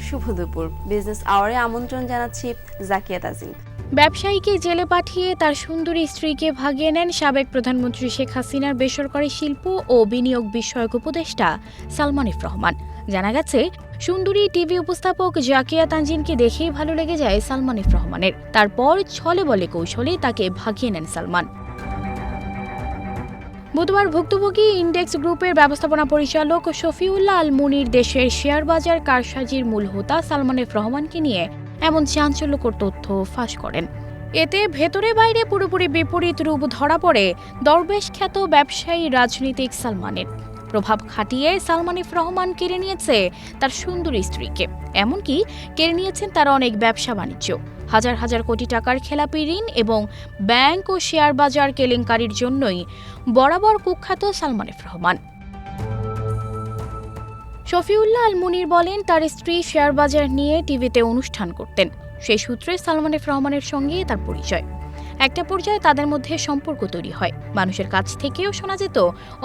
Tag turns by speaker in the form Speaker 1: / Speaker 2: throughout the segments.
Speaker 1: শুভ দুপুর। বিজনেস আওয়ারে আমন্ত্রণ জানাচ্ছি জাকিয়া তাজিম।
Speaker 2: ব্যবসায়ীকে জেলে পাঠিয়ে তার সুন্দরী স্ত্রীকে ভাগিয়ে নেন সাবেক প্রধানমন্ত্রী শেখ হাসিনার বেসরকারি শিল্প ও বিনিয়োগ বিষয়ক উপদেষ্টা সালমান এফ রহমান। জানা গেছে, সুন্দরী টিভি উপস্থাপক জাকিয়া তানজিনকে দেখেই ভালো লেগে যায় সালমান এফ রহমানের। তারপর ছলে বলে কৌশলে তাকে ভাগিয়ে নেন সালমান। বুধবার ভুক্তভোগী ইন্ডেক্স গ্রুপের ব্যবস্থাপনা পরিচালক শফিউল্লাহ আল মুনির দেশের শেয়ার বাজার কারসাজির মূল হোতা সালমান এফ রহমানকে নিয়ে এমন চাঞ্চল্যকর তথ্য ফাঁস করেন। এতে ভেতরে বাইরে পুরোপুরি বিপরীত রূপ ধরা পড়ে দরবেশ খ্যাত ব্যবসায়ী রাজনীতিক সালমানের। প্রভাব খাটিয়ে সালমান এফ রহমান কেড়ে নিয়েছে তার সুন্দরী স্ত্রীকে, এমনকি কেড়ে নিয়েছেন তার অনেক ব্যবসা বাণিজ্য। হাজার হাজার কোটি টাকার খেলাপি ঋণ এবং ব্যাংক ও শেয়ার বাজার কেলেঙ্কারির জন্যই বরাবর কুখ্যাত সালমান এফ রহমান। শফিউল্লাহ আল মুনির বলেন, তার স্ত্রী শেয়ার বাজার নিয়ে টিভিতে অনুষ্ঠান করতেন। সেই সূত্রে সালমান এফ রহমানের সঙ্গে তার পরিচয়। একটা পর্যায়ে তাদের মধ্যে সম্পর্ক তৈরি হয়। মানুষের কাছ থেকেও শোনা যেত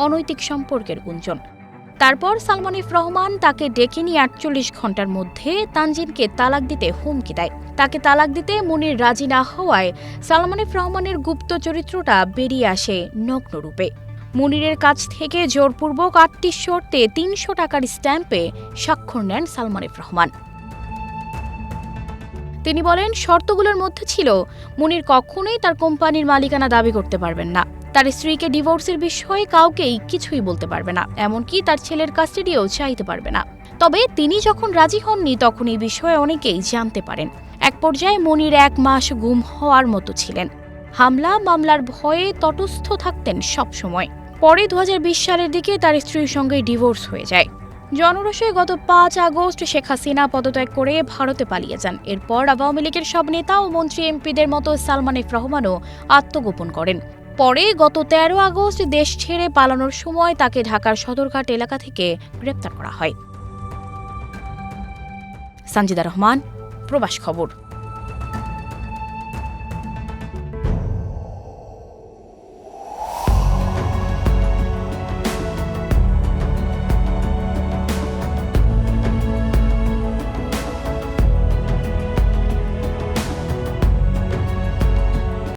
Speaker 2: অনৈতিক সম্পর্কের গুঞ্জন। তারপর সালমান এফ রহমান তাকে ডেকে নিয়ে ৪৮ ঘন্টার মধ্যে তানজিনকে তালাক দিতে হুমকি দেয়। তাকে তালাক দিতে মুনির রাজি না হওয়ায় সালমান এফ রহমানের গুপ্ত চরিত্রটা বেরিয়ে আসে নগ্নরূপে। মুনিরের কাছ থেকে জোরপূর্বক ৮টি শর্তে ৩০০ টাকার স্ট্যাম্পে স্বাক্ষর নেন সালমান এফ রহমান। তিনি বলেন, শর্তগুলোর মধ্যে ছিল মুনির কখনোই তার কোম্পানির মালিকানা দাবি করতে পারবেন না, তার স্ত্রীকে ডিভোর্সের বিষয়ে কাউকেই কিছুই বলতে পারবে না, এমনকি তার ছেলের কাস্টাডিও চাইতে পারবে না। তবে তিনি যখন রাজি হননি তখন এই বিষয়ে অনেকেই জানতে পারেন। এক পর্যায়ে মুনির ১ মাস গুম হওয়ার মতো ছিলেন। হামলা মামলার ভয়ে তটস্থ থাকতেন সবসময়। পরে ২০২০ সালের দিকে তার স্ত্রীর সঙ্গে ডিভোর্স হয়ে যায়। জনরোষে গত ৫ আগস্ট শেখ হাসিনা পদত্যাগ করে ভারতে পালিয়ে যান। এরপর আওয়ামী লীগের সব নেতা ও মন্ত্রী এমপিদের মতো সালমান এফ রহমানও আত্মগোপন করেন। পরে গত ১৩ আগস্ট দেশ ছেড়ে পালানোর সময় তাকে ঢাকার সদরঘাট এলাকা থেকে গ্রেপ্তার করা হয়। সানজিদা রহমান, প্রবাস খবর।